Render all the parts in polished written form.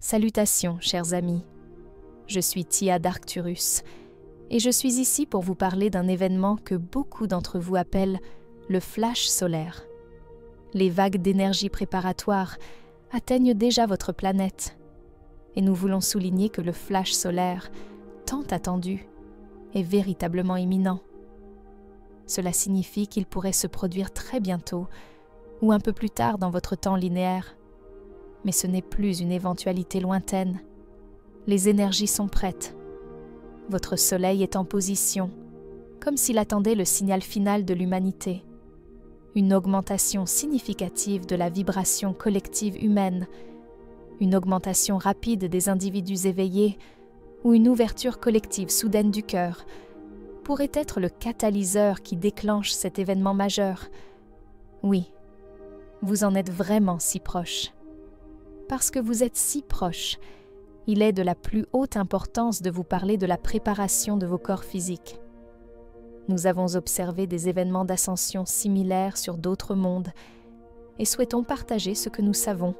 Salutations, chers amis. Je suis Tia d'Arcturus et je suis ici pour vous parler d'un événement que beaucoup d'entre vous appellent le flash solaire. Les vagues d'énergie préparatoires atteignent déjà votre planète et nous voulons souligner que le flash solaire, tant attendu, est véritablement imminent. Cela signifie qu'il pourrait se produire très bientôt ou un peu plus tard dans votre temps linéaire. Mais ce n'est plus une éventualité lointaine. Les énergies sont prêtes. Votre soleil est en position, comme s'il attendait le signal final de l'humanité. Une augmentation significative de la vibration collective humaine, une augmentation rapide des individus éveillés ou une ouverture collective soudaine du cœur pourrait être le catalyseur qui déclenche cet événement majeur. Oui, vous en êtes vraiment si proche. Parce que vous êtes si proche, il est de la plus haute importance de vous parler de la préparation de vos corps physiques. Nous avons observé des événements d'ascension similaires sur d'autres mondes et souhaitons partager ce que nous savons,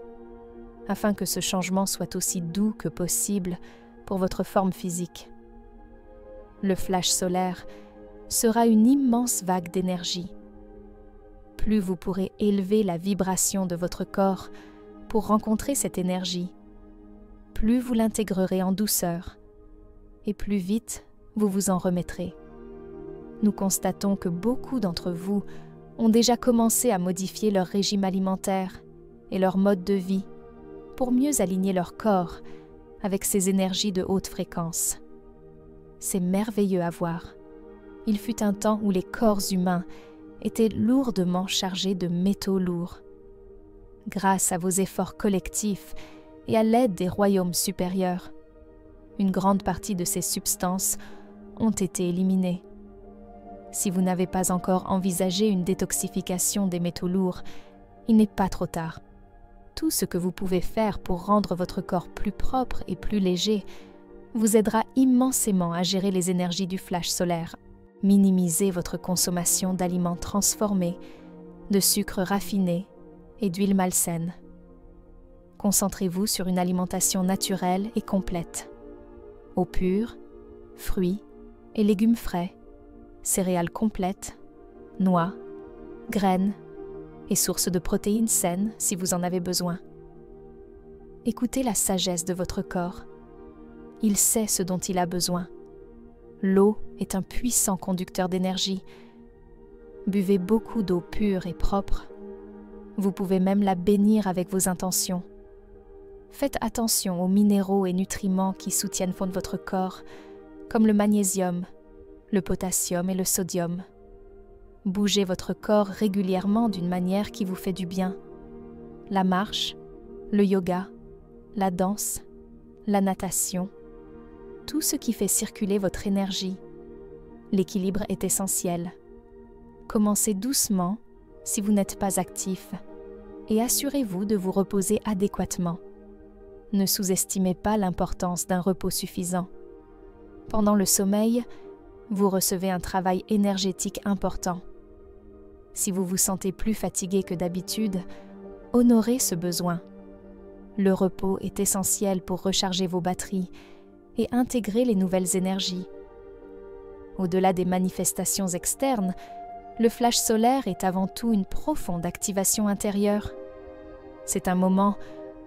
afin que ce changement soit aussi doux que possible pour votre forme physique. Le flash solaire sera une immense vague d'énergie. Plus vous pourrez élever la vibration de votre corps pour rencontrer cette énergie, plus vous l'intégrerez en douceur et plus vite vous vous en remettrez. Nous constatons que beaucoup d'entre vous ont déjà commencé à modifier leur régime alimentaire et leur mode de vie pour mieux aligner leur corps avec ces énergies de haute fréquence. C'est merveilleux à voir. Il fut un temps où les corps humains étaient lourdement chargés de métaux lourds. Grâce à vos efforts collectifs et à l'aide des royaumes supérieurs, une grande partie de ces substances ont été éliminées. Si vous n'avez pas encore envisagé une détoxification des métaux lourds, il n'est pas trop tard. Tout ce que vous pouvez faire pour rendre votre corps plus propre et plus léger vous aidera immensément à gérer les énergies du flash solaire. Minimisez votre consommation d'aliments transformés, de sucres raffinés et d'huiles malsaines. Concentrez-vous sur une alimentation naturelle et complète. Eau pure, fruits et légumes frais, céréales complètes, noix, graines et sources de protéines saines si vous en avez besoin. Écoutez la sagesse de votre corps. Il sait ce dont il a besoin. L'eau est un puissant conducteur d'énergie. Buvez beaucoup d'eau pure et propre. Vous pouvez même la bénir avec vos intentions. Faites attention aux minéraux et nutriments qui soutiennent votre corps, comme le magnésium, le potassium et le sodium. Bougez votre corps régulièrement d'une manière qui vous fait du bien. La marche, le yoga, la danse, la natation, tout ce qui fait circuler votre énergie. L'équilibre est essentiel. Commencez doucement si vous n'êtes pas actif et assurez-vous de vous reposer adéquatement. Ne sous-estimez pas l'importance d'un repos suffisant. Pendant le sommeil, vous recevez un travail énergétique important. Si vous vous sentez plus fatigué que d'habitude, honorez ce besoin. Le repos est essentiel pour recharger vos batteries et intégrer les nouvelles énergies. Au-delà des manifestations externes, le flash solaire est avant tout une profonde activation intérieure. C'est un moment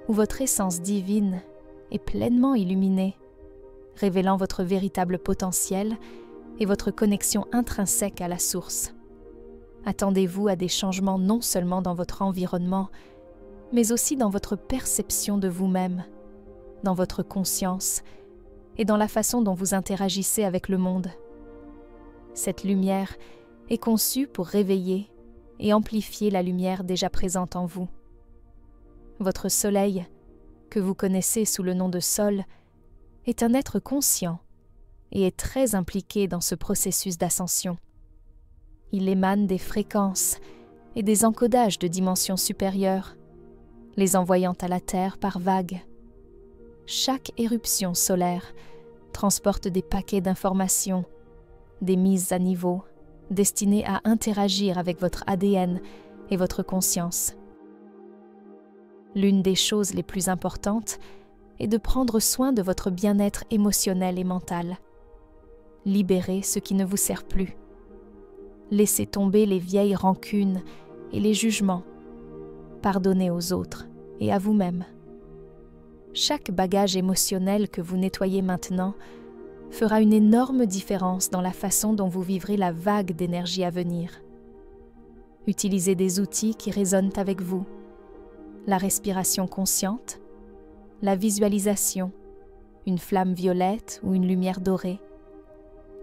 où votre essence divine est pleinement illuminée, révélant votre véritable potentiel et votre connexion intrinsèque à la source. Attendez-vous à des changements non seulement dans votre environnement, mais aussi dans votre perception de vous-même, dans votre conscience et dans la façon dont vous interagissez avec le monde. Cette lumière est conçue pour réveiller et amplifier la lumière déjà présente en vous. Votre soleil, que vous connaissez sous le nom de Sol, est un être conscient et est très impliqué dans ce processus d'ascension. Il émane des fréquences et des encodages de dimensions supérieures, les envoyant à la Terre par vagues. Chaque éruption solaire transporte des paquets d'informations, des mises à niveau, destinées à interagir avec votre ADN et votre conscience. L'une des choses les plus importantes est de prendre soin de votre bien-être émotionnel et mental. Libérez ce qui ne vous sert plus. Laissez tomber les vieilles rancunes et les jugements. Pardonnez aux autres et à vous-même. Chaque bagage émotionnel que vous nettoyez maintenant fera une énorme différence dans la façon dont vous vivrez la vague d'énergie à venir. Utilisez des outils qui résonnent avec vous. La respiration consciente, la visualisation, une flamme violette ou une lumière dorée,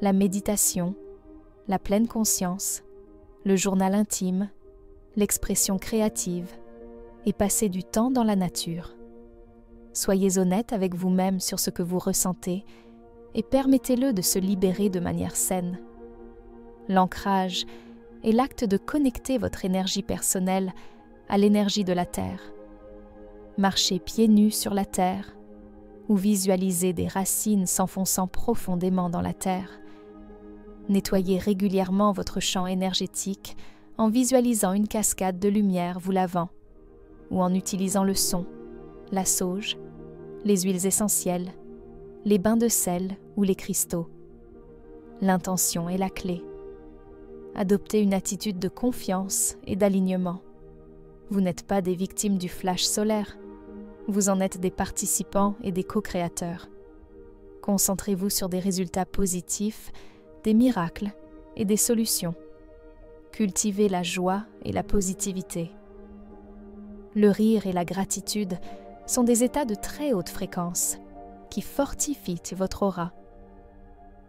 la méditation, la pleine conscience, le journal intime, l'expression créative et passer du temps dans la nature. Soyez honnête avec vous-même sur ce que vous ressentez et permettez-le de se libérer de manière saine. L'ancrage est l'acte de connecter votre énergie personnelle à l'énergie de la Terre. Marchez pieds nus sur la Terre ou visualisez des racines s'enfonçant profondément dans la Terre. Nettoyez régulièrement votre champ énergétique en visualisant une cascade de lumière vous lavant ou en utilisant le son, la sauge, les huiles essentielles, les bains de sel ou les cristaux. L'intention est la clé. Adoptez une attitude de confiance et d'alignement. Vous n'êtes pas des victimes du flash solaire, vous en êtes des participants et des co-créateurs. Concentrez-vous sur des résultats positifs, des miracles et des solutions. Cultivez la joie et la positivité. Le rire et la gratitude sont des états de très haute fréquence qui fortifient votre aura.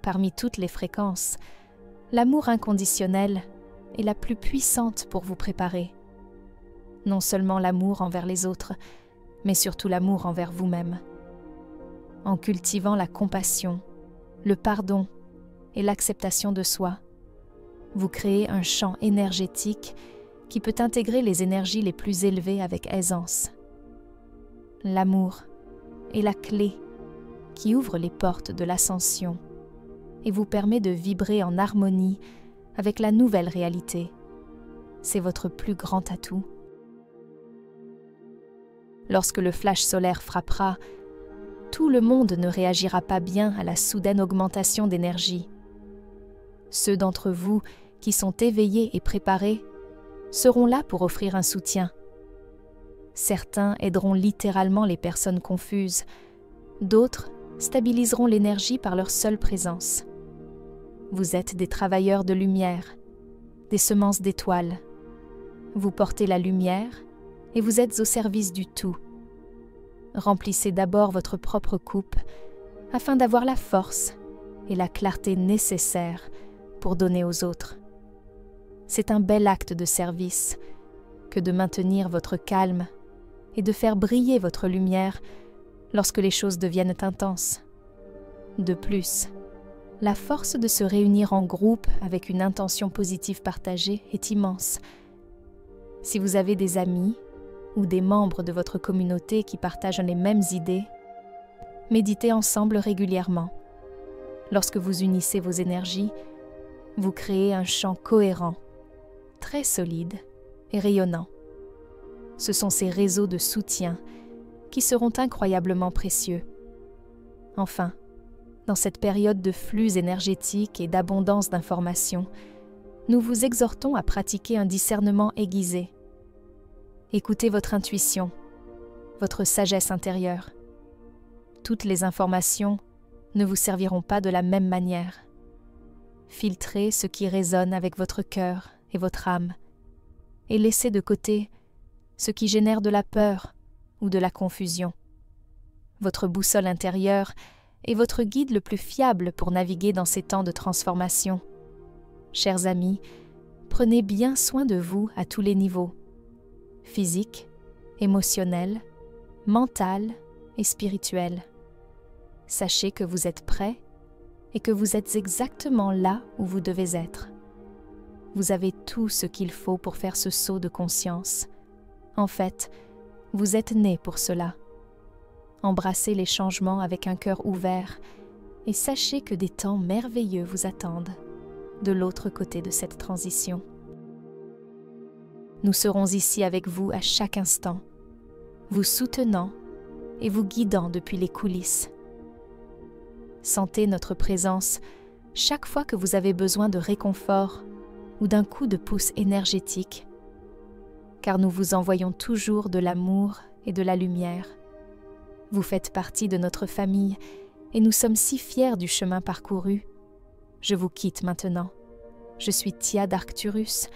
Parmi toutes les fréquences, l'amour inconditionnel est la plus puissante pour vous préparer. Non seulement l'amour envers les autres, mais surtout l'amour envers vous-même. En cultivant la compassion, le pardon et l'acceptation de soi, vous créez un champ énergétique qui peut intégrer les énergies les plus élevées avec aisance. L'amour est la clé qui ouvre les portes de l'ascension et vous permet de vibrer en harmonie avec la nouvelle réalité. C'est votre plus grand atout. Lorsque le flash solaire frappera, tout le monde ne réagira pas bien à la soudaine augmentation d'énergie. Ceux d'entre vous qui sont éveillés et préparés seront là pour offrir un soutien. Certains aideront littéralement les personnes confuses, d'autres stabiliseront l'énergie par leur seule présence. Vous êtes des travailleurs de lumière, des semences d'étoiles. Vous portez la lumière et vous êtes au service du tout. Remplissez d'abord votre propre coupe afin d'avoir la force et la clarté nécessaires pour donner aux autres. C'est un bel acte de service que de maintenir votre calme et de faire briller votre lumière lorsque les choses deviennent intenses. De plus, la force de se réunir en groupe avec une intention positive partagée est immense. Si vous avez des amis ou des membres de votre communauté qui partagent les mêmes idées, méditez ensemble régulièrement. Lorsque vous unissez vos énergies, vous créez un champ cohérent, très solide et rayonnant. Ce sont ces réseaux de soutien qui seront incroyablement précieux. Enfin, dans cette période de flux énergétique et d'abondance d'informations, nous vous exhortons à pratiquer un discernement aiguisé. Écoutez votre intuition, votre sagesse intérieure. Toutes les informations ne vous serviront pas de la même manière. Filtrez ce qui résonne avec votre cœur et votre âme, et laissez de côté ce qui génère de la peur ou de la confusion. Votre boussole intérieure est votre guide le plus fiable pour naviguer dans ces temps de transformation. Chers amis, prenez bien soin de vous à tous les niveaux, physique, émotionnel, mental et spirituel. Sachez que vous êtes prêts et que vous êtes exactement là où vous devez être. Vous avez tout ce qu'il faut pour faire ce saut de conscience. En fait, vous êtes né pour cela. Embrassez les changements avec un cœur ouvert et sachez que des temps merveilleux vous attendent de l'autre côté de cette transition. Nous serons ici avec vous à chaque instant, vous soutenant et vous guidant depuis les coulisses. Sentez notre présence chaque fois que vous avez besoin de réconfort ou d'un coup de pouce énergétique, car nous vous envoyons toujours de l'amour et de la lumière. Vous faites partie de notre famille et nous sommes si fiers du chemin parcouru. Je vous quitte maintenant. Je suis Tia d'Arcturus